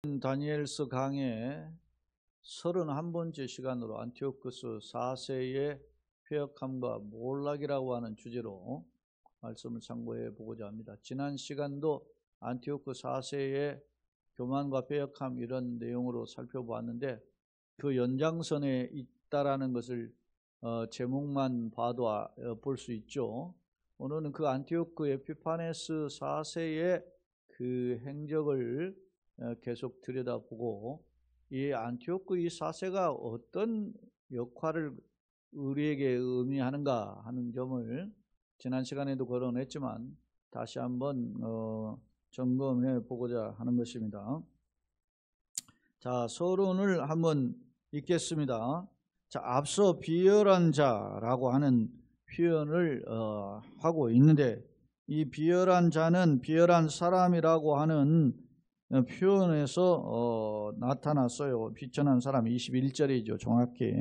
다니엘서 강의 31번째 시간으로 안티오쿠스 4세의 폐역함과 몰락이라고 하는 주제로 말씀을 참고해 보고자 합니다. 지난 시간도 안티오쿠스 4세의 교만과 폐역함 이런 내용으로 살펴보았는데 그 연장선에 있다라는 것을 제목만 봐도 볼 수 있죠. 오늘은 그 안티오쿠 에피파네스 4세의 그 행적을 계속 들여다보고 이 안티오쿠 이 4세가 어떤 역할을 우리에게 의미하는가 하는 점을 지난 시간에도 거론했지만 다시 한번 점검해 보고자 하는 것입니다. 자, 서론을 한번 읽겠습니다. 자, 앞서 비열한 자라고 하는 표현을 하고 있는데 이 비열한 자는 비열한 사람이라고 하는 표현에서 나타났어요. 비천한 사람 21절이죠. 정확히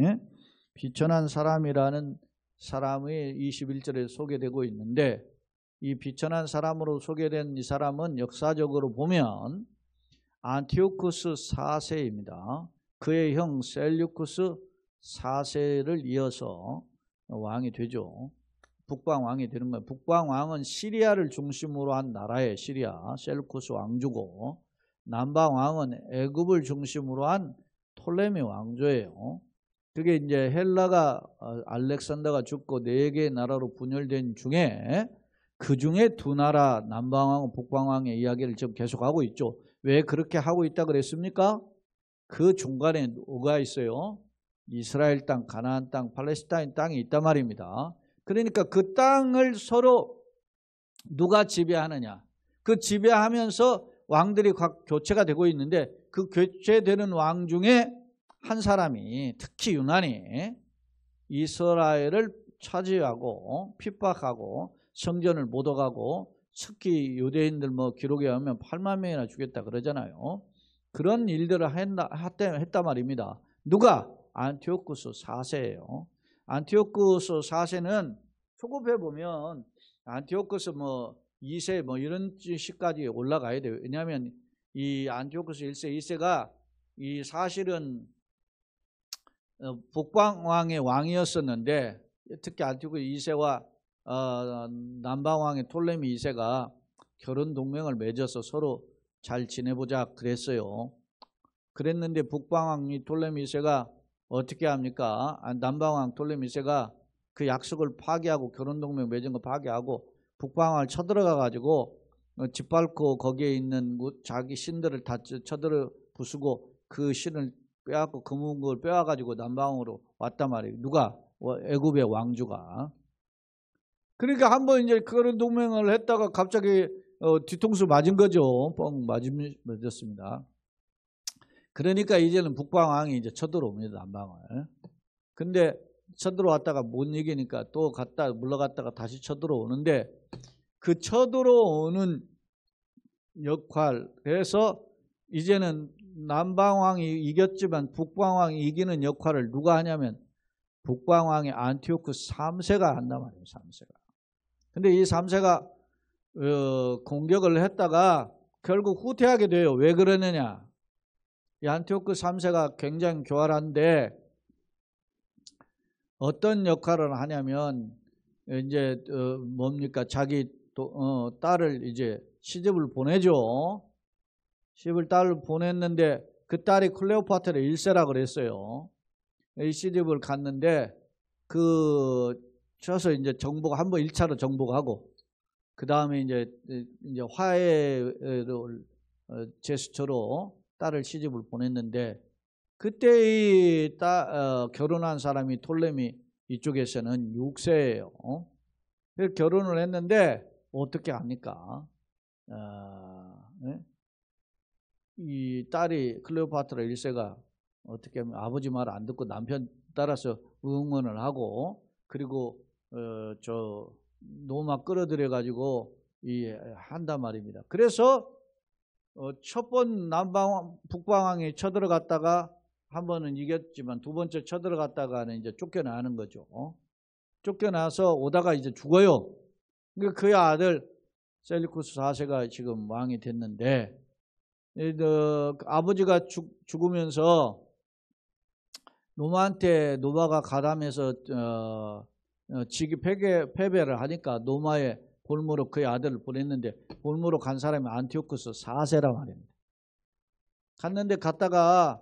비천한 사람이라는 사람이 21절에 소개되고 있는데 이 비천한 사람으로 소개된 이 사람은 역사적으로 보면 안티오쿠스 4세입니다. 그의 형 셀류쿠스 4세를 이어서 왕이 되죠. 북방왕이 되는 거예요. 북방왕은 시리아를 중심으로 한 나라의 시리아 셀루쿠스 왕조고, 남방왕은 애굽을 중심으로 한 톨레미 왕조예요. 그게 이제 헬라가 알렉산더가 죽고 4개의 나라로 분열된 중에 그 중에 두 나라 남방왕, 북방왕의 이야기를 지금 계속하고 있죠. 왜 그렇게 하고 있다 그랬습니까? 그 중간에 뭐가 있어요? 이스라엘 땅, 가나안 땅, 팔레스타인 땅이 있단 말입니다. 그러니까 그 땅을 서로 누가 지배하느냐, 그 지배하면서 왕들이 각 교체가 되고 있는데 그 교체되는 왕 중에 한 사람이 특히 유난히 이스라엘을 차지하고 핍박하고 성전을 못 오가고 특히 유대인들 기록에 하면 8만 명이나 죽였다 그러잖아요. 그런 일들을 했단 말입니다. 누가? 안티오쿠스 4세예요. 안티오쿠스 4세는 초급해 보면 안티오쿠스 2세 이런 시까지 올라가야 돼요. 왜냐하면 이 안티오쿠스 1세, 2세가 이 사실은 북방왕의 왕이었었는데 특히 안티오쿠스 2세와 남방왕의 톨레미 2세가 결혼 동맹을 맺어서 서로 잘 지내보자 그랬어요. 그랬는데 북방왕이 톨레미 2세가 어떻게 합니까? 남방왕 톨레미 2세가 그 약속을 파기하고 결혼 동맹 맺은 거 파기하고 북방왕을 쳐들어가 가지고 짓밟고 거기에 있는 자기 신들을 다 쳐들어 부수고 그 신을 빼앗고 금은국을 빼와 가지고 남방으로 왔단 말이에요. 누가? 애굽의 왕조가. 그러니까 한번 이제 그런 동맹을 했다가 갑자기 뒤통수 맞은 거죠. 뻥 맞았습니다. 그러니까 이제는 북방왕이 이제 쳐들어옵니다. 남방을. 근데 쳐들어왔다가 못 이기니까 또 물러갔다가 다시 쳐들어오는데 그 쳐들어오는 역할에서 이제는 남방왕이 이겼지만 북방왕이 이기는 역할을 누가 하냐면 북방왕의 안티오쿠스 3세가 한단 말이에요. 3세가. 근데 이 3세가 공격을 했다가 결국 후퇴하게 돼요. 왜 그러느냐? 이 안티오쿠스 3세가 굉장히 교활한데 어떤 역할을 하냐면 이제 뭡니까? 자기 딸을 이제 시집을 보내죠. 딸을 보냈는데 그 딸이 클레오파트라 1세라 그랬어요. 이 시집을 갔는데 쳐서 이제 한번 1차로 정복하고 그 다음에 이제 화해를 제스처로 딸을 시집을 보냈는데 그때 결혼한 사람이 톨레미 이쪽에서는 6세예요. 그래서 결혼을 했는데 어떻게 합니까? 이 딸이 클레오파트라 1세가 어떻게 하면 아버지 말 안 듣고 남편 따라서 응원을 하고 그리고 노마 끌어들여 가지고 한단 말입니다. 그래서 첫 번 북방왕이 쳐들어갔다가 한 번은 이겼지만 두 번째 쳐들어갔다가는 이제 쫓겨나는 거죠. 쫓겨나서 오다가 이제 죽어요. 그러니까 그의 아들 셀루쿠스 4세가 지금 왕이 됐는데 아버지가 죽으면서 노마한테 노마가 가담해서 직위 패배를 하니까 노마의 볼모로 그의 아들을 보냈는데 볼모로 간 사람이 안티오쿠스 4세라 말입니다. 갔는데 갔다가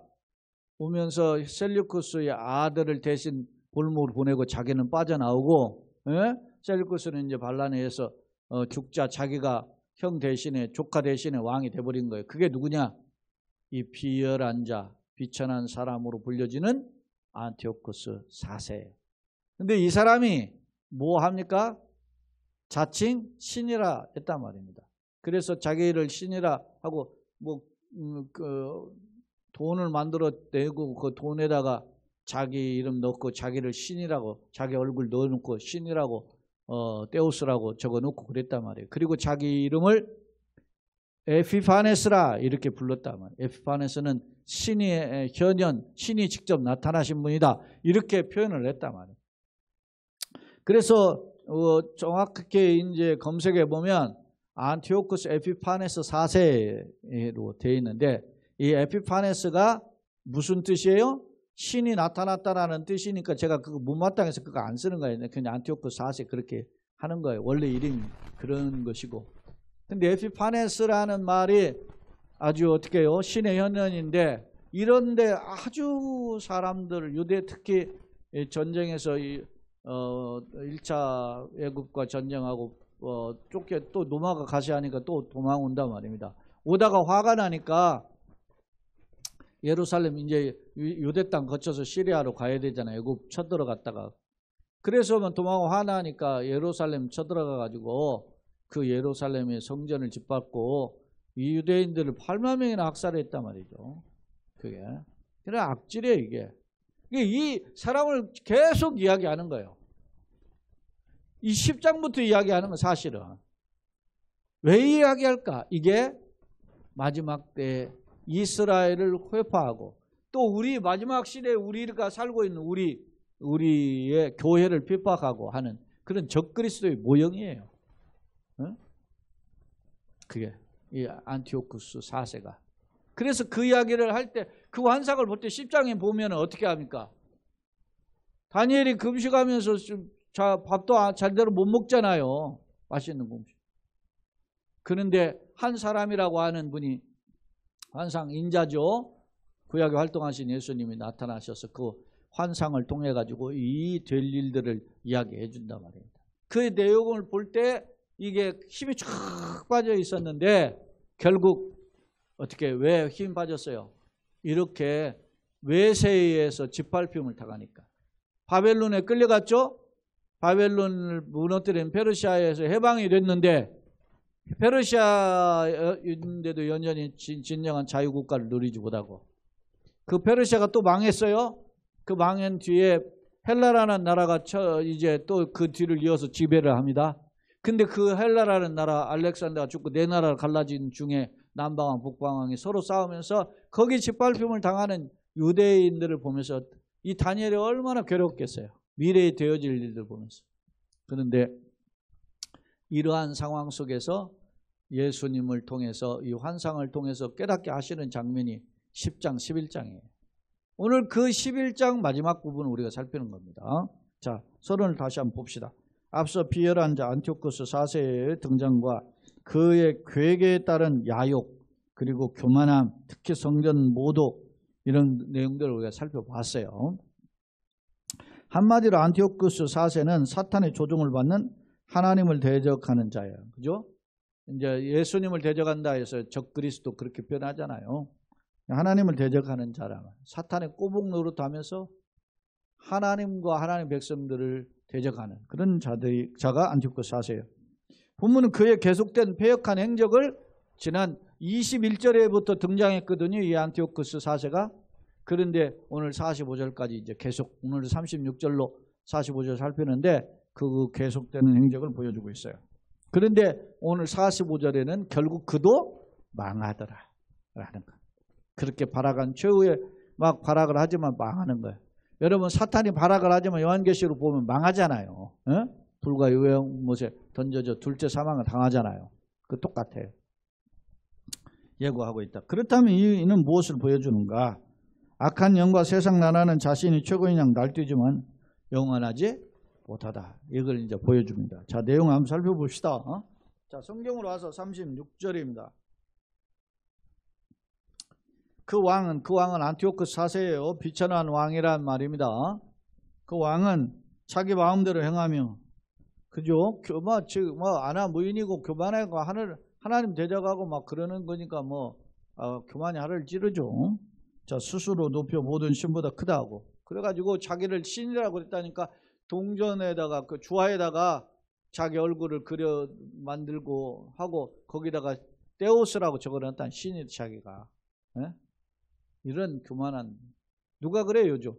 오면서 셀류쿠스의 아들을 대신 볼모로 보내고 자기는 빠져나오고, 셀류쿠스는 이제 반란회에서 죽자 자기가 형 대신에 조카 대신에 왕이 돼버린 거예요. 그게 누구냐? 이 비열한 자, 비천한 사람으로 불려지는 안티오쿠스 4세예요. 근데 이 사람이 뭐 합니까? 자칭 신이라 했단 말입니다. 그래서 자기를 신이라 하고 돈을 만들어 내고 그 돈에다가 자기 이름 넣고 자기를 신이라고, 자기 얼굴 넣어놓고 신이라고 데우스라고 적어놓고 그랬단 말이에요. 그리고 자기 이름을 에피파네스라 이렇게 불렀단 말이에요. 에피파네스는 신의 현현, 신이 직접 나타나신 분이다 이렇게 표현을 했단 말이에요. 그래서 정확하게 이제 검색해 보면 안티오쿠스 에피파네스 4세로 되어 있는데, 이 에피파네스가 무슨 뜻이에요? 신이 나타났다라는 뜻이니까 제가 그거 못마땅해서 그거 안 쓰는 거예요. 그냥 안티오쿠스 4세 그렇게 하는 거예요. 원래 이름이 그런 것이고. 근데 에피파네스라는 말이 아주 어떻게 해요? 신의 현현인데, 이런데 아주 사람들, 유대 특히 전쟁에서 1차 애국과 전쟁하고 쫓겨 또 노마가 가시하니까 또 도망온단 말입니다. 오다가 화가 나니까 예루살렘 이제 유대 땅 거쳐서 시리아로 가야 되잖아요. 애국 쳐들어갔다가. 그래서 도망하고 화나니까 예루살렘 쳐들어가 가지고 그 예루살렘의 성전을 짓밟고 이 유대인들을 8만 명이나 학살했단 말이죠. 그게. 그래 악질이에요 이게. 이 사람을 계속 이야기하는 거예요. 이 10장부터 이야기하는 건 사실은. 왜 이야기할까? 이게 마지막 때 이스라엘을 회파하고 또 우리 마지막 시대에 우리가 살고 있는 우리의 교회를 핍박하고 하는 그런 적그리스도의 모형이에요. 응? 그게 이 안티오쿠스 4세가. 그래서 그 이야기를 할 때 그 환상을 볼 때 10장에 보면 어떻게 합니까? 다니엘이 금식하면서 밥도 제대로 못 먹잖아요. 맛있는 음식. 그런데 한 사람이라고 하는 분이 환상 인자죠. 구약에 활동하신 예수님이 나타나셔서 그 환상을 통해 가지고 이 될 일들을 이야기해 준단 말입니다. 그 내용을 볼 때 이게 힘이 쫙 빠져 있었는데 결국 어떻게 왜 힘 빠졌어요? 이렇게 외세에 의해서 짓밟힘을 당하니까. 바벨론에 끌려갔죠. 바벨론을 무너뜨린 페르시아에서 해방이 됐는데 페르시아인데도 여전히 진정한 자유국가를 누리지 못하고 그 페르시아가 또 망했어요. 그 망한 뒤에 헬라라는 나라가 이제 또 그 뒤를 이어서 지배를 합니다. 근데 그 헬라라는 나라 알렉산더가 죽고 네 나라를 갈라진 중에 남방왕 북방왕이 서로 싸우면서 거기 짓밟힘을 당하는 유대인들을 보면서 이 다니엘이 얼마나 괴롭겠어요. 미래에 되어질 일들 보면서. 그런데 이러한 상황 속에서 예수님을 통해서 이 환상을 통해서 깨닫게 하시는 장면이 10장 11장이에요. 오늘 그 11장 마지막 부분을 우리가 살피는 겁니다. 자, 서론을 다시 한번 봅시다. 앞서 비열한 자 안티오쿠스 4세의 등장과 그의 괴계에 따른 야욕 그리고 교만함, 특히 성전 모독 이런 내용들을 우리가 살펴봤어요. 한마디로 안티오쿠스 4세는 사탄의 조종을 받는 하나님을 대적하는 자예요. 그죠? 이제 예수님을 대적한다 해서 적그리스도 그렇게 표현하잖아요. 하나님을 대적하는 자라. 사탄의 꼬북 노릇하면서 하나님과 하나님 백성들을 대적하는 그런 자가 안티오쿠스 4세예요. 본문은 그의 계속된 패역한 행적을 지난 21절에부터 등장했거든요. 이 안티오쿠스 4세가. 그런데 오늘 45절까지 이제 계속 오늘 36절로 45절 살피는데 그 계속되는 행적을 보여주고 있어요. 그런데 오늘 45절에는 결국 그도 망하더라 라는 거. 그렇게 발악한 최후에 막 발악을 하지만 망하는 거예요. 여러분 사탄이 발악을 하지만 요한계시록 보면 망하잖아요. 불과 요행못에 던져져 둘째 사망을 당하잖아요. 그 똑같아요. 예고하고 있다. 그렇다면 이는 무엇을 보여주는가? 악한 영과 세상 나라는 자신이 최고인 양 날뛰지만 영원하지 못하다. 이걸 이제 보여줍니다. 자, 내용 한번 살펴봅시다. 자, 성경으로 와서 36절입니다. 그 왕은 안티오쿠스 4세예요. 비천한 왕이란 말입니다. 그 왕은 자기 마음대로 행하며, 그죠? 아나 무인이고 교만하고 하나님 대적하고 막 그러는 거니까 교만이 하를 찌르죠. 자, 스스로 높여 모든 신보다 크다 하고, 그래가지고 자기를 신이라고 그랬다니까 동전에다가 그 주화에다가 자기 얼굴을 그려 만들고 하고 거기다가 데우스라고 적어놨다는 신이 자기가. 예? 이런 교만한, 누가 그래요 요즘?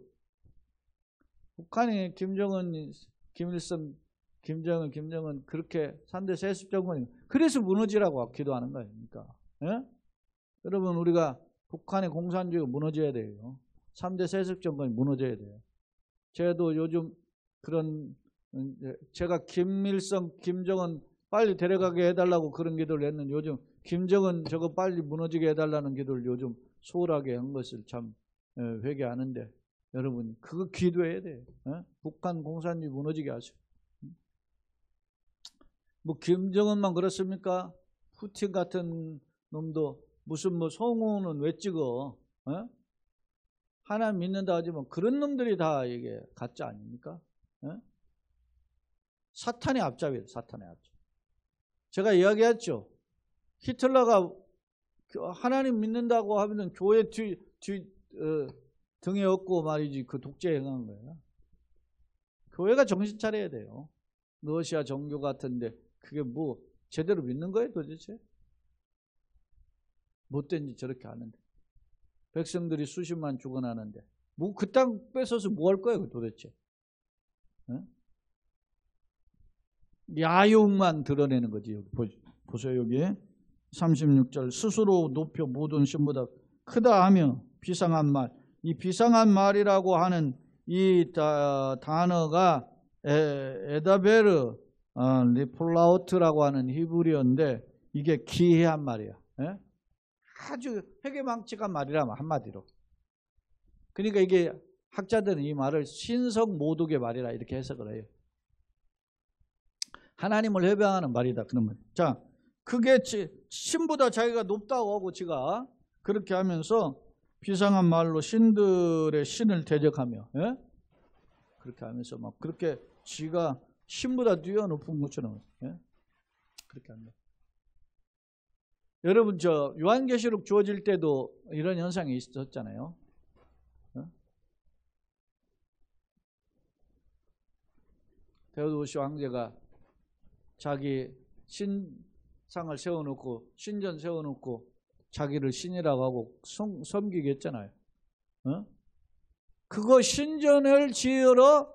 북한이 김정은, 김일성, 김정은 그렇게 3대 세습 정권이 그래서 무너지라고 기도하는 거예요. 그러니까 예? 여러분, 우리가 북한의 공산주의가 무너져야 돼요. 3대 세습 정권이 무너져야 돼요. 저도 요즘 그런, 제가 김일성, 김정은 빨리 데려가게 해달라고 그런 기도를 했는데 요즘 김정은 저거 빨리 무너지게 해달라는 기도를 요즘 소홀하게 한 것을 참 회개하는데, 여러분 그거 기도해야 돼요. 북한 공산주의 무너지게 하시오. 김정은만 그렇습니까? 푸틴 같은 놈도 무슨 성우는 왜 찍어? 하나님 믿는다 하지만 그런 놈들이 다 이게 가짜 아닙니까? 사탄의 앞잡이에요. 사탄의 앞잡이. 제가 이야기했죠. 히틀러가 하나님 믿는다고 하면 교회 등에 업고 말이지 그 독재 행한 거예요. 교회가 정신 차려야 돼요. 러시아 종교 같은데 그게 제대로 믿는 거예요 도대체? 못된 짓 저렇게 하는데 백성들이 수십만 죽어나는데 그 땅 뺏어서 뭐 할 거예요 도대체? 야욕만 드러내는 거지. 여기 보세요. 여기 36절 스스로 높여 모든 신보다 크다 하며 비상한 말. 이 비상한 말이라고 하는 이 단어가 에다베르 리폴라우트라고 하는 히브리어인데 이게 기이한 말이야. 아주 회개망측한 말이라면 한마디로. 그러니까 이게 학자들은 이 말을 신성모독의 말이라 이렇게 해석을 해요. 하나님을 회방하는 말이다. 그러면 자, 그게 신보다 자기가 높다고 하고 지가 그렇게 하면서 비상한 말로 신들의 신을 대적하며, 그렇게 하면서 막 그렇게 지가 신보다 뛰어높은 것처럼 그렇게 합니다. 여러분, 저 요한계시록 주어질 때도 이런 현상이 있었잖아요. 데오도시 황제가 자기 신상을 세워놓고 신전 세워놓고 자기를 신이라고 하고 섬기게 했잖아요. 그거 신전을 지으러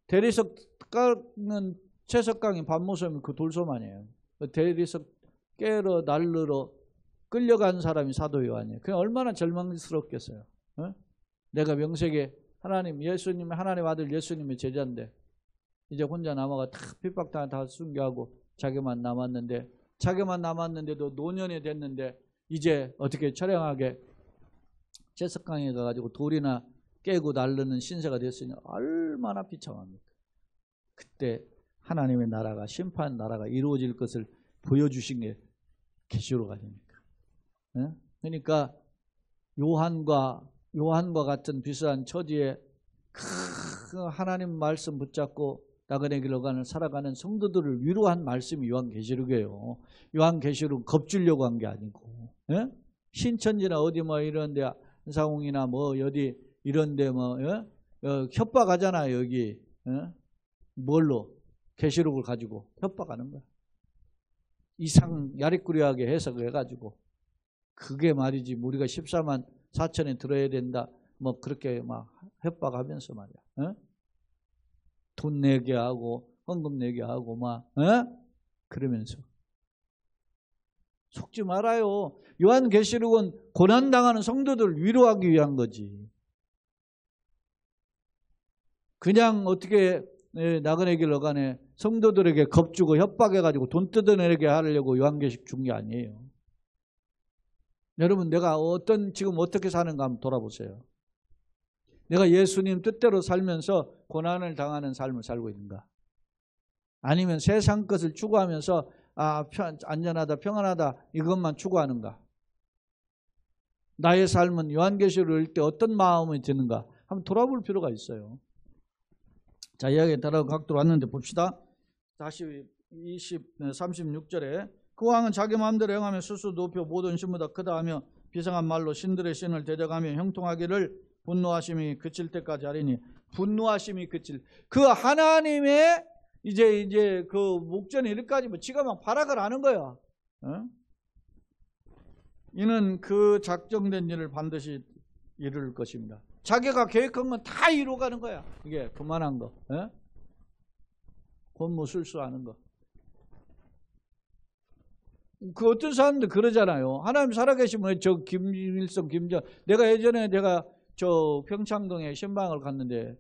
대리석 깎는 채석강이 밤모섬이 그 돌소만이에요. 대리석 깨러 날르러 끌려간 사람이 사도 요한이에요. 그게 얼마나 절망스럽겠어요. 내가 명색에 예수님 하나님 아들 예수님의 제자인데 이제 혼자 남아가 다 핍박당한 다 순교하고 자기만 남았는데도 노년이 됐는데 이제 어떻게 처량하게 채석강에 가가지고 돌이나 깨고 날르는 신세가 됐으니 얼마나 비참합니까? 그때 하나님의 나라가 심판 나라가 이루어질 것을 보여주신 게 계시록 아닙니까? 그러니까 요한과 같은 비슷한 처지에 하나님 말씀 붙잡고 나그네 길로 살아가는 성도들을 위로한 말씀이 요한계시록이에요. 요한계시록 겁주려고 한 게 아니고, 신천지나 어디 이런데 한상홍이나 어디 이런데 협박하잖아요. 여기 뭘로 계시록을 가지고 협박하는 거야. 이상 야리꾸리하게 해석을 해가지고 그게 말이지 우리가 14만 4천에 들어야 된다 그렇게 협박하면서 말이야. 돈 내게 하고 헌금 내게 하고 그러면서 속지 말아요. 요한계시록은 고난당하는 성도들을 위로하기 위한 거지. 그냥 어떻게 나그네 길로 가네 성도들에게 겁주고 협박해가지고 돈 뜯어내게 하려고 요한계시록 준 게 아니에요. 여러분, 내가 지금 어떻게 사는가 한번 돌아보세요. 내가 예수님 뜻대로 살면서 고난을 당하는 삶을 살고 있는가? 아니면 세상 것을 추구하면서 안전하다, 평안하다 이것만 추구하는가? 나의 삶은 요한계시록을 읽을 때 어떤 마음이 드는가? 한번 돌아볼 필요가 있어요. 자, 이야기에 따라 각도로 왔는데 봅시다. 다시 36절에 그 왕은 자기 마음대로 행하며 스스로 높여 모든 신보다 크다 하며 비상한 말로 신들의 신을 대적하며 형통하기를 분노하심이 그칠 때까지 하리니. 분노하심이 그칠, 그 하나님의 이제 그 목전에 이르까지 뭐 지가 막 발악을 하는 거야. 이는 그 작정된 일을 반드시 이룰 것입니다. 자기가 계획한 건 다 이루어가는 거야. 이게 그만한 거, 권무술수하는 거. 그 어떤 사람들 그러잖아요. 하나님 살아계시면 저 김일성, 김정, 내가 예전에 저 평창동에 신방을 갔는데,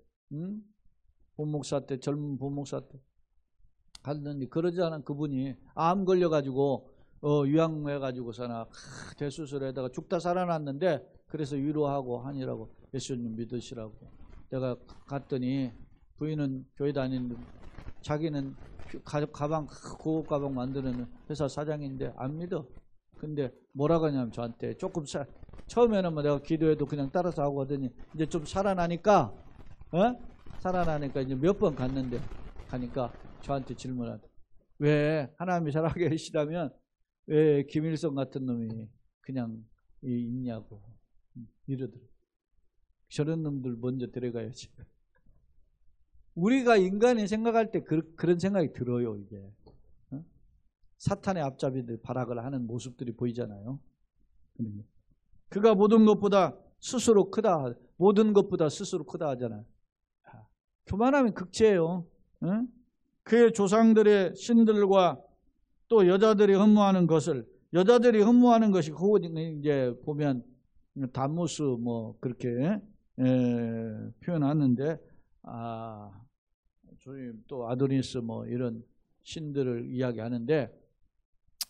본목사 때, 젊은 본목사 때 갔는데, 그러지 않은 그분이 암 걸려가지고 유양해가지고서나 대수술에다가 죽다 살아났는데, 그래서 위로하고 하니라고, 예수님 믿으시라고. 내가 갔더니 부인은 교회 다니는, 자기는 가방, 고급 가방 만드는 회사 사장인데 안 믿어. 근데 뭐라고 하냐면 저한테 조금 처음에는 뭐 내가 기도해도 그냥 따라서 하고 하더니 이제 좀 살아나니까 이제 몇 번 갔는데 가니까 저한테 질문하다. 왜 하나님이 살아계시다면 왜 김일성 같은 놈이 그냥 있냐고 이러더라고요. 저런 놈들 먼저 데려가야지. 우리가 인간이 생각할 때 그런 생각이 들어요. 이게 사탄의 앞잡이들 발악을 하는 모습들이 보이잖아요. 그가 모든 것보다 스스로 크다, 모든 것보다 스스로 크다 하잖아요. 교만하면 극치예요. 그의 조상들의 신들과 또 여자들이 흠모하는 것이 이제 보면 다무스 뭐 그렇게 표현하는데, 주님 또 아도니스 뭐 이런 신들을 이야기하는데,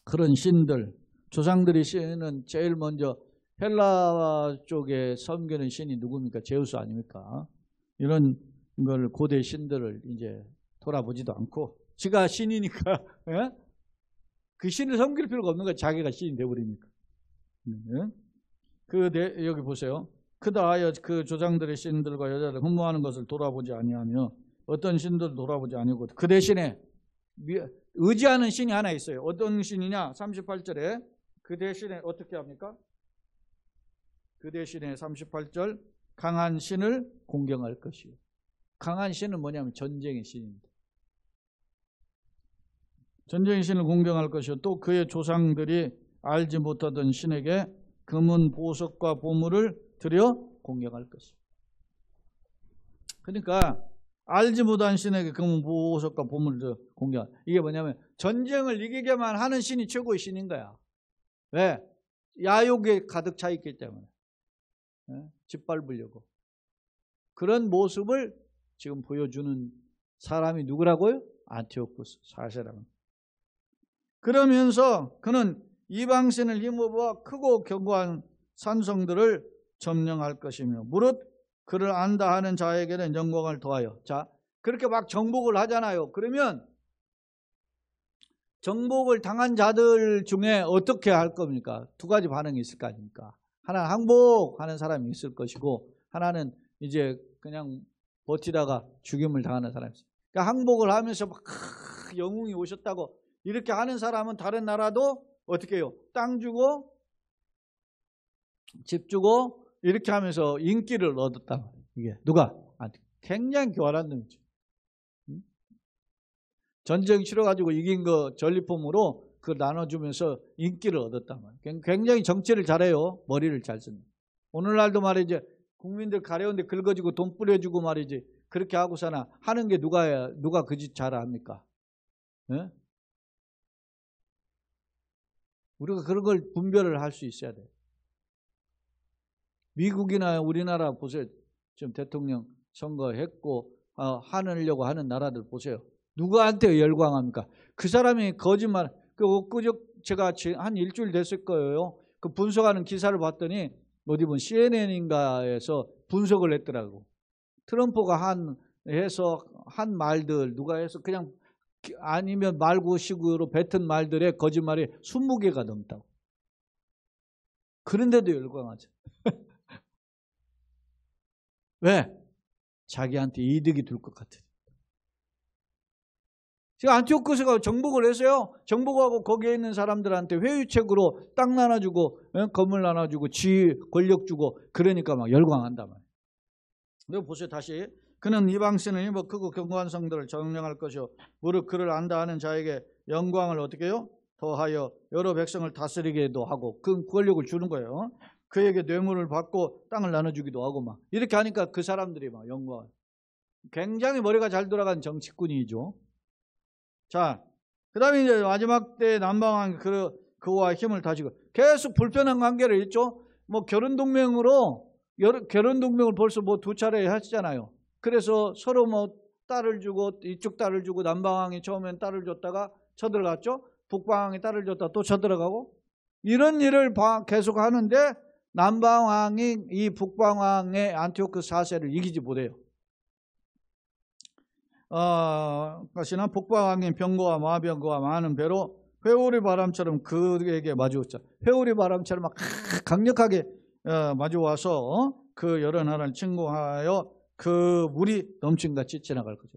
그런 신들, 조상들이 신은 제일 먼저 헬라 쪽에 섬기는 신이 누굽니까? 제우스 아닙니까? 이런 걸 고대 신들을 이제 돌아보지도 않고 지가 신이니까 그 신을 섬길 필요가 없는 거야. 자기가 신이 되어버리니까. 여기 보세요. 크다 하여 그 조상들의 신들과 여자들 흠모하는 것을 돌아보지 아니하며 어떤 신들을 돌아보지 아니고 그 대신에 의지하는 신이 하나 있어요. 어떤 신이냐? 38절에 그 대신에 어떻게 합니까? 그 대신에 38절 강한 신을 공경할 것이요. 강한 신은 뭐냐면 전쟁의 신입니다. 전쟁의 신을 공경할 것이요. 또 그의 조상들이 알지 못하던 신에게 금은 보석과 보물을 드려 공경할 것이요. 그러니까 알지 못한 신에게 금은 보석과 보물을 드려 공경. 이게 뭐냐면 전쟁을 이기게만 하는 신이 최고의 신인 거야. 왜? 야욕에 가득 차 있기 때문에. 짓밟으려고. 그런 모습을 지금 보여주는 사람이 누구라고요? 안티오쿠스 4세라고. 그러면서 그는 이방신을 힘입어 크고 견고한 산성들을 점령할 것이며 무릇 그를 안다 하는 자에게는 영광을 더하여. 자, 그렇게 막 정복을 하잖아요. 그러면 정복을 당한 자들 중에 어떻게 할 겁니까? 두 가지 반응이 있을 거 아닙니까? 하나는 항복하는 사람이 있을 것이고, 하나는 이제 그냥 버티다가 죽임을 당하는 사람이 있어요. 그러니까 항복을 하면서 막 영웅이 오셨다고 이렇게 하는 사람은 다른 나라도 어떻게 해요? 땅 주고 집 주고 이렇게 하면서 인기를 얻었단 말이에요. 이게 누가? 굉장히 교활한 놈이죠. 전쟁 치러가지고 이긴 거 전리품으로 그걸 나눠주면서 인기를 얻었단 말이에요. 굉장히 정치를 잘해요. 머리를 잘 쓰는. 오늘날도 말이지 국민들 가려운데 긁어주고 돈 뿌려주고 말이지 그렇게 하고서나 하는 게 누가 그 짓 잘합니까? 네? 우리가 그런 걸 분별을 할 수 있어야 돼요. 미국이나 우리나라 보세요. 지금 대통령 선거했고 하려고 하는 나라들 보세요. 누구한테 열광합니까? 그 사람이 거짓말. 제가 한 일주일 됐을 거예요. 그 분석하는 기사를 봤더니 어디 보면 CNN인가에서 분석을 했더라고. 트럼프가 한 말들 누가 해서 그냥 아니면 말고식으로 뱉은 말들의 거짓말이 20개가 넘다고. 그런데도 열광하죠. 왜? 자기한테 이득이 될 것 같아. 지금 안티오쿠스가 정복을 했어요. 정복하고 거기에 있는 사람들한테 회유책으로 땅 나눠주고 건물 나눠주고 권력 주고 그러니까 막 열광한단 말이에요. 여기 보세요. 다시. 그는 이방신을 힘입어 크고 견고한 성들을 정령할 것이요 무릇 그를 안다 하는 자에게 영광을 어떻게 해요? 더하여 여러 백성을 다스리게도 하고 그 권력을 주는 거예요. 그에게 뇌물을 받고 땅을 나눠주기도 하고 막 이렇게 하니까 그 사람들이 막 영광을. 굉장히 머리가 잘 돌아간 정치꾼이죠. 자, 그 다음에 이제 마지막 때 남방왕 그와 힘을 다지고 계속 불편한 관계를 했죠. 뭐 결혼동맹을 벌써 뭐 2차례 하시잖아요. 그래서 서로 뭐 딸을 주고 이쪽 딸을 주고 남방왕이 처음엔 딸을 줬다가 쳐들어갔죠. 북방왕이 딸을 줬다가 또 쳐들어가고 이런 일을 계속 하는데 남방왕이 이 북방왕의 안티오크 4세를 이기지 못해요. 것이나 북방왕인 병거와 마병거와 많은 배로 회오리 바람처럼 그에게 마주왔죠. 회오리 바람처럼 막 강력하게 마주와서 그 여러 나라를 침공하여 그 물이 넘친같이 지나갈 거죠.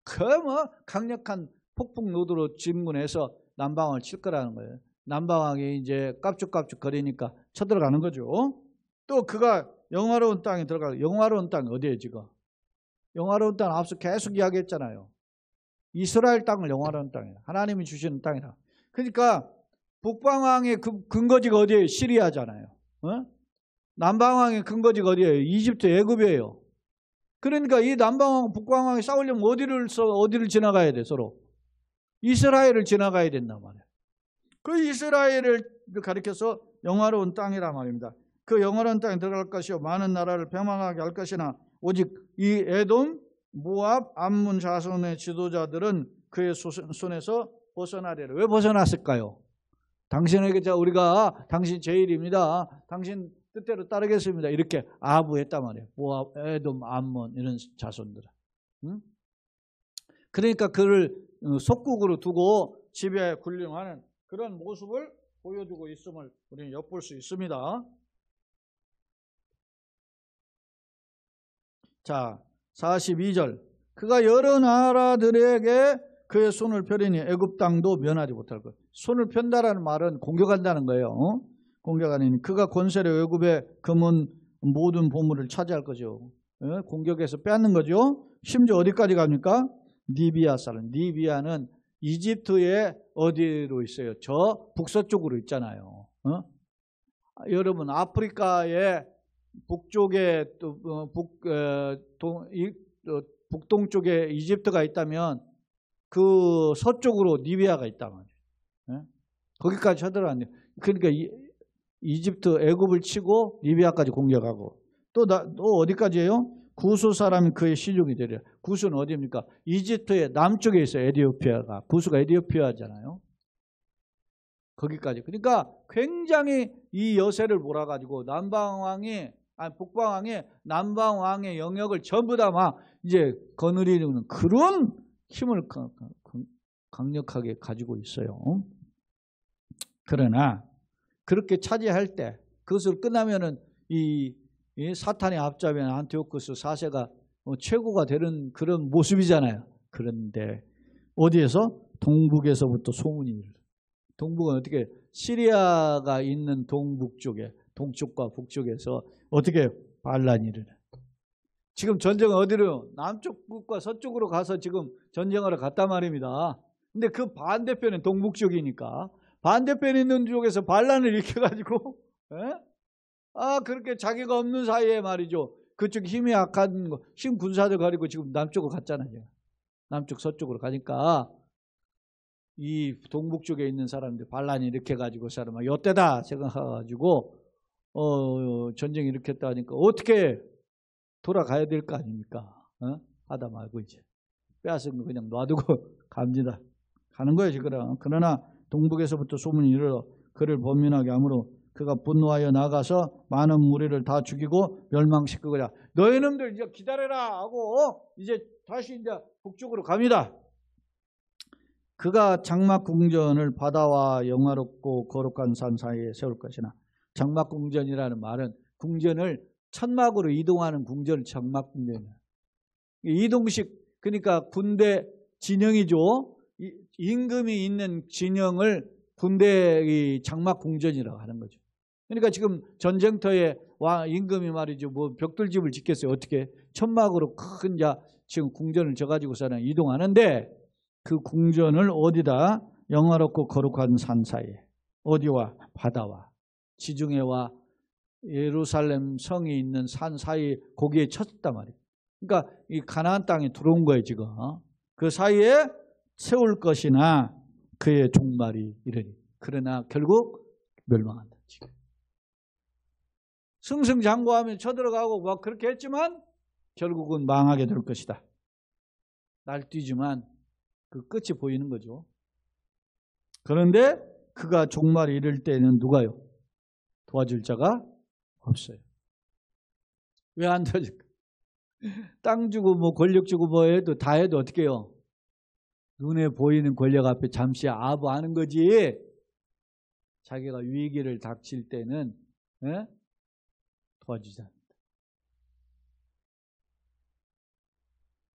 그 뭐 강력한 폭풍 노도로 진군해서 남방왕을 칠 거라는 거예요. 남방왕이 이제 깝죽깝죽 거리니까 쳐들어가는 거죠. 또 그가 영화로운 땅에 들어가고 영화로운 땅이 어디에 지금? 영화로운 땅 앞서 계속 이야기했잖아요. 이스라엘 땅을 영화로운 땅이에요. 하나님이 주시는 땅이라. 그러니까 북방왕의 근거지가 어디예요? 시리아잖아요. 남방왕의 근거지가 어디예요? 이집트, 애굽이에요. 그러니까 이 남방왕, 북방왕이 싸우려면 어디를 지나가야 돼? 서로 이스라엘을 지나가야 된단 말이에요. 그 이스라엘을 가리켜서 영화로운 땅이란 말입니다. 그 영화로운 땅에 들어갈 것이요 많은 나라를 패망하게 할 것이나 오직 이 에돔, 모압, 암몬 자손의 지도자들은 그의 손에서 벗어나리라. 왜 벗어났을까요? 당신에게 우리가 당신 제일입니다. 당신 뜻대로 따르겠습니다. 이렇게 아부했단 말이에요. 모압, 에돔, 암몬 이런 자손들. 그러니까 그를 속국으로 두고 지배 군림하는 그런 모습을 보여주고 있음을 우리는 엿볼 수 있습니다. 자, 42절. 그가 여러 나라들에게 그의 손을 펴리니 애굽 땅도 면하지 못할 것. 손을 편다라는 말은 공격한다는 거예요. 공격하니 그가 권세로 애굽의 금은 모든 보물을 차지할 거죠. 공격해서 빼앗는 거죠. 심지어 어디까지 갑니까? 니비아 사람. 니비아는 이집트의 어디로 있어요? 저 북서쪽으로 있잖아요. 여러분 아프리카의 북쪽에 북동쪽에 이집트가 있다면 그 서쪽으로 니비아가 있단 말이에요. 거기까지 쳐들어갔네요. 그러니까 이집트 애굽을 치고 리비아까지 공격하고 또 어디까지예요? 구수 사람이 그의 시종이 되리라. 구수는 어디입니까? 이집트의 남쪽에 있어요. 에티오피아가. 구수가 에티오피아잖아요. 거기까지. 그러니까 굉장히 이 여세를 몰아가지고 북방왕이 남방왕의 영역을 전부 다 막 이제 거느리는 그런 힘을 강력하게 가지고 있어요. 그러나 그렇게 차지할 때 그것을 끝나면은 이 사탄의 앞잡이인 안티오쿠스 4세가 최고가 되는 그런 모습이잖아요. 그런데 어디에서? 동북에서부터 소문이 일어요. 동북은 어떻게? 시리아가 있는 동북 쪽에 동쪽과 북쪽에서 어떻게 반란이 일어나요. 지금 전쟁은 어디로? 남쪽과 서쪽으로 가서 지금 전쟁하러 갔단 말입니다. 근데 그 반대편은 동북 쪽이니까 반대편에 있는 쪽에서 반란을 일으켜가지고 그렇게 자기가 없는 사이에 말이죠. 그쪽 힘이 약한 거, 힘 군사들 가리고 지금 남쪽으로 갔잖아요. 남쪽 서쪽으로 가니까 이 동북 쪽에 있는 사람들 반란이 일으켜가지고 사람은 요때다 생각해가지고 전쟁이 일으켰다 하니까 어떻게 돌아가야 될 거 아닙니까? 하다 말고 이제 빼앗은 거 그냥 놔두고 갑니다. 가는 거예요 지금. 그러나 동북에서부터 소문이 일어 그를 범민하게 하므로 그가 분노하여 나가서 많은 무리를 다 죽이고 멸망시키고자 너희놈들 이제 기다려라 하고 이제 다시 이제 북쪽으로 갑니다. 그가 장막궁전을 바다와 영화롭고 거룩한 산 사이에 세울 것이나 장막궁전이라는 말은 궁전을 천막으로 이동하는 궁전을 장막궁전이야. 이동식 그러니까 군대 진영이죠. 임금이 있는 진영을 군대의 장막궁전이라고 하는 거죠. 그러니까 지금 전쟁터에 임금이 말이죠. 뭐 벽돌집을 짓겠어요. 어떻게? 천막으로 큰 지금 궁전을 져가지고서는 이동하는데 그 궁전을 어디다? 영화롭고 거룩한 산 사이에. 어디와? 바다와 지중해와 예루살렘 성이 있는 산 사이에 거기에 쳤단 말이에요. 그러니까 이 가나안 땅에 들어온 거예요 지금. 그 사이에 세울 것이나 그의 종말이 이르니. 그러나 결국 멸망한다. 지금. 승승장구하며 쳐들어가고 막 그렇게 했지만 결국은 망하게 될 것이다. 날뛰지만 그 끝이 보이는 거죠. 그런데 그가 종말이 이를 때는 누가요? 도와줄 자가 없어요. 왜 안 도와줄까? 땅 주고 뭐 권력 주고 뭐 해도 다 해도 어떻게 해요? 눈에 보이는 권력 앞에 잠시 아부하는 거지. 자기가 위기를 닥칠 때는 도와주지 않는다.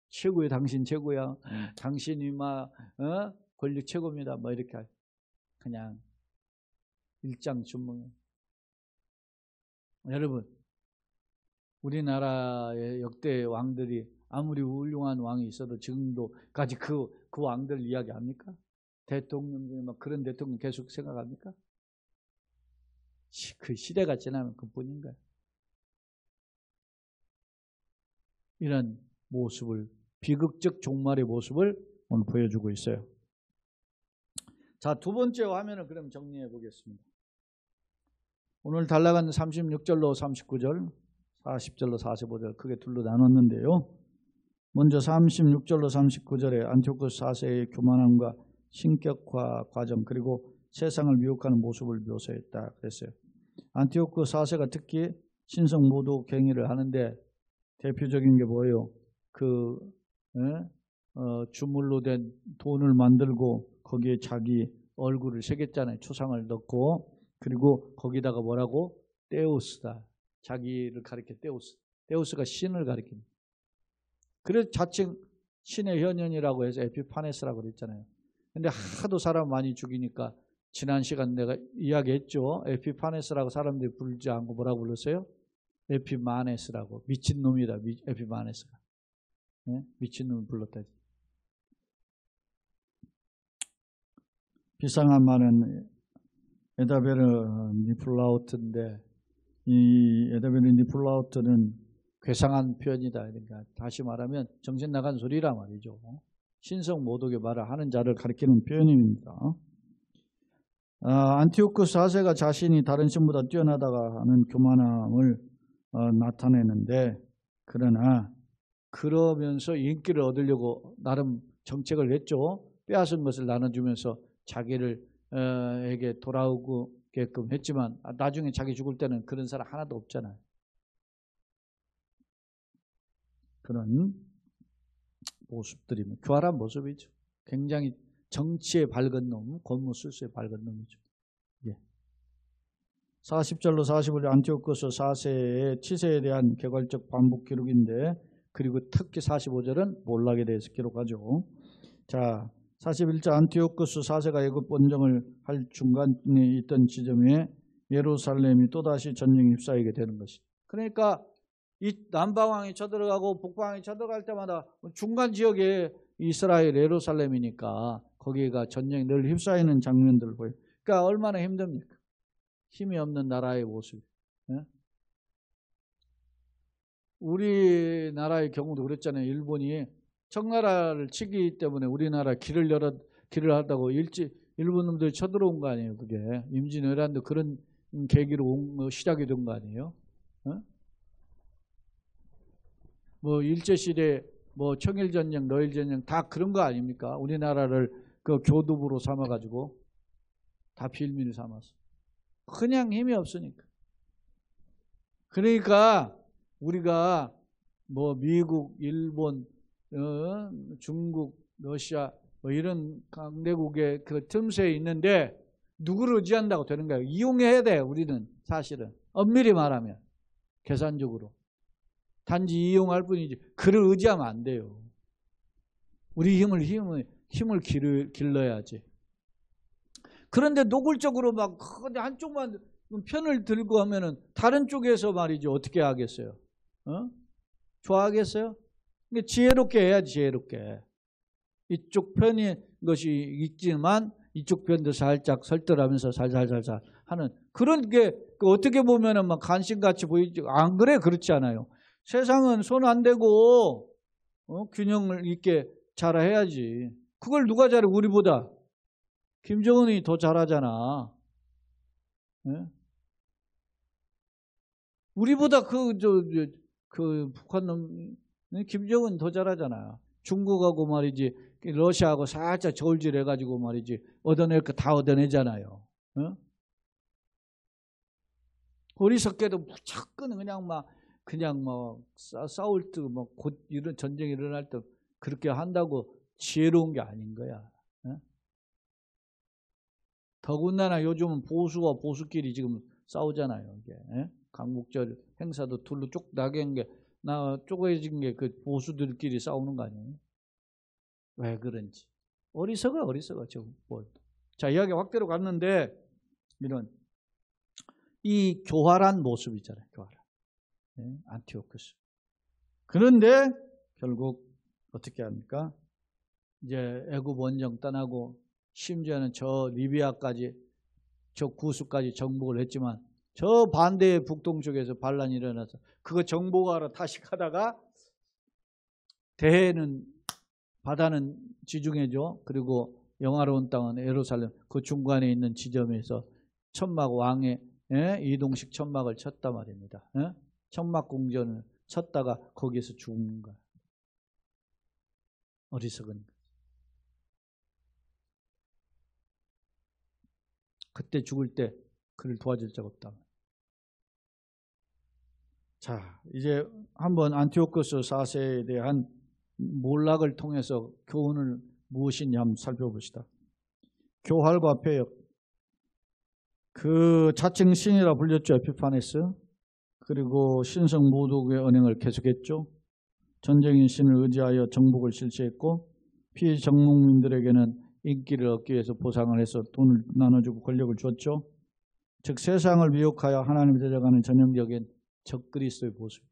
최고야, 당신 최고야. 당신이 막 권력 최고입니다. 뭐 이렇게 그냥 일장춘몽. 여러분, 우리나라의 역대 왕들이 아무리 훌륭한 왕이 있어도 지금도까지 그 왕들 이야기합니까? 대통령 중에 막 그런 대통령 계속 생각합니까? 그 시대가 지나면 그뿐인 거예요. 이런 모습을, 비극적 종말의 모습을 오늘 보여주고 있어요. 자, 두 번째 화면을 그럼 정리해 보겠습니다. 오늘 단락은 36절로 39절, 40절로 45절 크게 둘로 나눴는데요. 먼저 36절로 39절에 안티오쿠스 4세의 교만함과 신격화 과정 그리고 세상을 미혹하는 모습을 묘사했다 그랬어요. 안티오쿠스 4세가 특히 신성 모독 행위를 하는데 대표적인 게 뭐예요? 주물로 된 돈을 만들고 거기에 자기 얼굴을 새겼잖아요. 초상을 넣고. 그리고 거기다가 뭐라고? 데우스다. 자기를 가리켜 데우스. 데우스가 신을 가리킵니다. 그래서 자칭 신의 현현이라고 해서 에피파네스라고 그랬잖아요. 근데 하도 사람 많이 죽이니까 지난 시간 내가 이야기했죠. 에피파네스라고 사람들이 부르지 않고 뭐라고 불렀어요? 에피마네스라고. 미친놈이다. 에피마네스가. 네? 미친놈을 불렀다. 비상한 말은 에다베르 니플라우트인데 이 에다베르 니플라우트는 괴상한 표현이다. 그러니까 다시 말하면 정신 나간 소리라 말이죠. 신성 모독의 말을 하는 자를 가리키는 표현입니다. 안티오쿠스 4세가 자신이 다른 신보다 뛰어나다가 하는 교만함을 나타내는데 그러나 그러면서 인기를 얻으려고 나름 정책을 했죠. 빼앗은 것을 나눠주면서 자기에게 돌아오게끔 했지만 나중에 자기 죽을 때는 그런 사람 하나도 없잖아요. 그런 모습들이 교활한 모습이죠. 굉장히 정치에 밝은 놈, 권무술수에 밝은 놈이죠. 예. 40절로 45절 안티오쿠스 4세의 치세에 대한 개괄적 반복 기록인데 그리고 특히 45절은 몰락에 대해서 기록하죠. 자, 41절 안티오쿠스 4세가 애굽 원정을 할 중간에 있던 지점에 예루살렘이 또다시 전쟁에 휩싸이게 되는 것이죠. 그러니까 이 남방왕이 쳐들어가고 북방왕이 쳐들어갈 때마다 중간 지역에 이스라엘 예루살렘이니까 거기가 전쟁에 늘 휩싸이는 장면들을 보여요. 그러니까 얼마나 힘듭니까? 힘이 없는 나라의 모습. 예? 우리나라의 경우도 그랬잖아요. 일본이 청나라를 치기 때문에 우리나라 길을 하다고 일본 놈들이 쳐들어온 거 아니에요. 그게 임진왜란도 그런 계기로 시작이 된 거 아니에요. 어? 뭐 일제시대 뭐 청일전쟁, 노일전쟁 다 그런 거 아닙니까? 우리나라를 그 교두부로 삼아가지고 다 빌미를 삼았어. 그냥 힘이 없으니까. 그러니까 우리가 뭐 미국, 일본, 중국, 러시아 뭐 이런 강대국의 그 틈새에 있는데 누구를 의지한다고 되는 거예요. 이용해야 돼. 우리는 사실은 엄밀히 말하면 계산적으로 단지 이용할 뿐이지 그를 의지하면 안 돼요. 우리 힘을 길러야지. 그런데 노골적으로 막 한쪽만 편을 들고 하면은 다른 쪽에서 말이죠. 어떻게 하겠어요? 좋아하겠어요? 근데 지혜롭게 해야지, 지혜롭게. 이쪽 편인 것이 있지만 이쪽 편도 살짝 설득하면서 살살살살 하는 그런 게 어떻게 보면은 막 간신같이 보이지. 안 그래? 그렇지 않아요. 세상은 손 안 대고 균형을 있게 잘 해야지. 그걸 누가 잘해? 우리보다. 김정은이 더 잘하잖아. 네? 우리보다 그 북한 놈 김정은 더 잘하잖아. 중국하고 말이지 러시아하고 살짝 저울질 해가지고 말이지 얻어낼 거 다 얻어내잖아요. 어리석게도 무조건 그냥 싸울 때 곧 이런 전쟁이 일어날 때 그렇게 한다고 지혜로운 게 아닌 거야. 더군다나 요즘은 보수와 보수끼리 지금 싸우잖아요. 이게 강국절 행사도 둘로 쭉 나갠 게 쪼개진 게 그 보수들끼리 싸우는 거 아니에요? 왜 그런지 어리석어 지금. 자, 이야기 확대로 갔는데 이런 이 교활한 모습 있잖아요. 교활한 안티오쿠스. 그런데 결국 어떻게 합니까? 이제 애굽 원정 떠나고 심지어는 저 리비아까지 저 구수까지 정복을 했지만 저 반대의 북동쪽에서 반란이 일어나서 그거 정복하러 다시 가다가 대해는 바다는 지중해죠. 그리고 영화로운 땅은 예루살렘 그 중간에 있는 지점에서 천막 왕의 이동식 천막을 쳤단 말입니다. 천막 공전을 쳤다가 거기에서 죽은 거야. 어리석은. 그때 죽을 때 그를 도와줄 적 없다. 자, 이제 한번 안티오쿠스 4세에 대한 몰락을 통해서 교훈을 무엇이냐 한번 살펴봅시다. 교활과 폐역. 그 자칭 신이라 불렸죠. 에피파네스. 그리고 신성 모독의 언행을 계속했죠. 전쟁인 신을 의지하여 정복을 실시했고 피정복민들에게는 인기를 얻기 위해서 보상을 해서 돈을 나눠주고 권력을 줬죠. 즉 세상을 미혹하여 하나님을 데려가는 전형적인 적그리스도의 모습.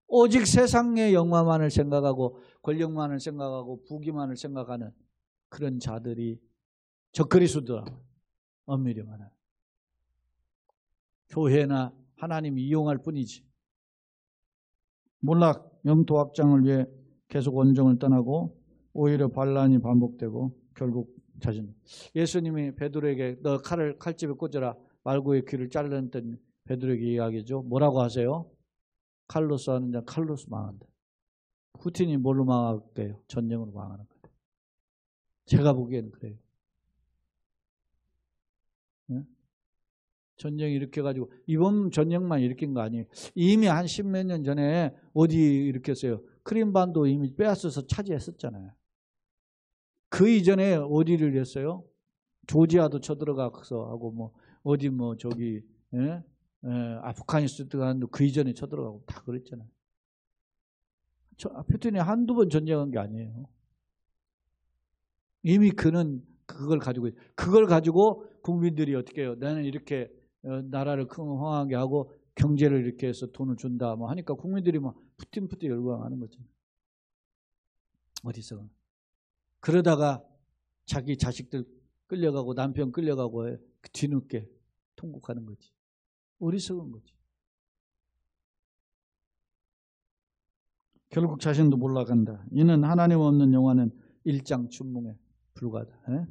오직 세상의 영화만을 생각하고 권력만을 생각하고 부귀만을 생각하는 그런 자들이 적그리스도다. 엄밀히 말하면. 교회나 하나님이 이용할 뿐이지. 몰락 영토 확장을 위해 계속 원정을 떠나고 오히려 반란이 반복되고 결국 자신. 예수님이 베드로에게 너 칼집에 꽂아라 말고의 귀를 잘랐던 베드로에게 이야기죠. 뭐라고 하세요? 칼로 싸우는 자 칼로서 망한다. 푸틴이 뭘로 망할게요? 전쟁으로 망하는 거예요. 제가 보기에는 그래요. 전쟁 일으켜가지고 이번 전쟁만 일으킨 거 아니에요. 이미 한 10몇 년 전에 어디 일으켰어요? 크림반도 이미 빼앗아서 차지했었잖아요. 그 이전에 어디를 했어요? 조지아도 쳐들어가서 하고 뭐 어디 뭐 저기 아프가니스탄도 그 이전에 쳐들어가고 다 그랬잖아요. 푸틴이 한두 번 전쟁한 게 아니에요. 이미 그는 그걸 가지고 국민들이 어떻게 해요? 나는 이렇게 나라를 흥황하게 하고 경제를 이렇게 해서 돈을 준다 뭐 하니까 국민들이 막 푸틴 열광하는 거죠. 어디서? 그러다가 자기 자식들 끌려가고 남편 끌려가고 뒤늦게 통곡하는 거지. 어리석은 거지. 결국 자신도 몰락한다. 이는 하나님 없는 영화는 일장춘몽에 불과하다.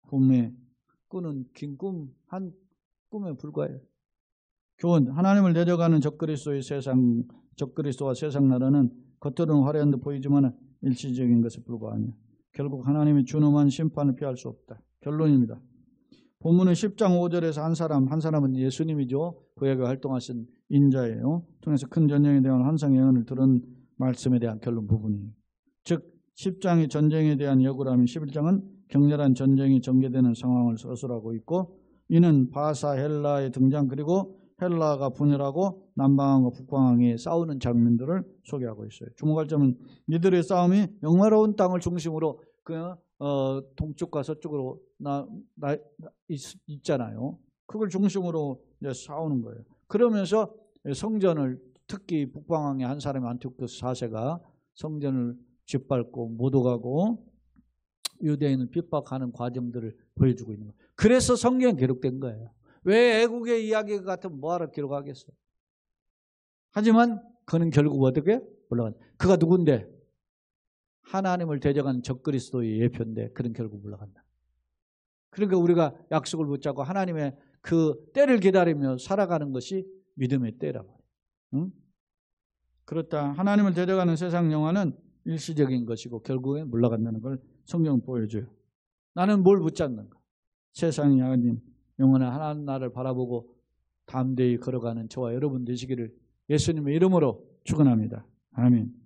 꿈에 꾸는 긴 꿈, 한 꿈에 불과해요. 교훈, 하나님을 내려가는 적그리스도와 세상 나라는 겉으로는 화려한 듯 보이지만 일시적인 것에 불과하며 결국 하나님이 준엄한 심판을 피할 수 없다. 결론입니다. 본문은 10장 5절에서 한 사람은 예수님이죠. 그에게 활동하신 인자예요. 통해서 큰 전쟁에 대한 환상 예언을 들은 말씀에 대한 결론 부분이에요. 즉 10장이 전쟁에 대한 예고라면 11장은 격렬한 전쟁이 전개되는 상황을 서술하고 있고, 이는 바사 헬라의 등장, 그리고 헬라가 분열하고 남방왕과 북방왕이 싸우는 장면들을 소개하고 있어요. 주목할 점은 이들의 싸움이 영화로운 땅을 중심으로 동쪽과 서쪽으로 있잖아요. 그걸 중심으로 이제 싸우는 거예요. 그러면서 성전을, 특히 북방왕의 한 사람이 안티오쿠스 4세가 성전을 짓밟고 모독하고 유대인을 핍박하는 과정들을 보여주고 있는 거예요. 그래서 성경에 기록된 거예요. 왜 애국의 이야기 같은 뭐하러 기록하겠어? 하지만 그는 결국 어떻게 올라간? 그가 누군데? 하나님을 대적한 적그리스도의 예표인데 그는 결국 올라간다. 그러니까 우리가 약속을 붙잡고 하나님의 그 때를 기다리며 살아가는 것이 믿음의 때라고. 응? 그렇다. 하나님을 대적하는 세상 영화는 일시적인 것이고 결국에 물러간다는 걸 성경은 보여줘요. 나는 뭘 붙잡는가? 세상이 아닌 영원한 하나님 나라를 바라보고 담대히 걸어가는 저와 여러분 되시기를 예수님의 이름으로 축원합니다. 아멘.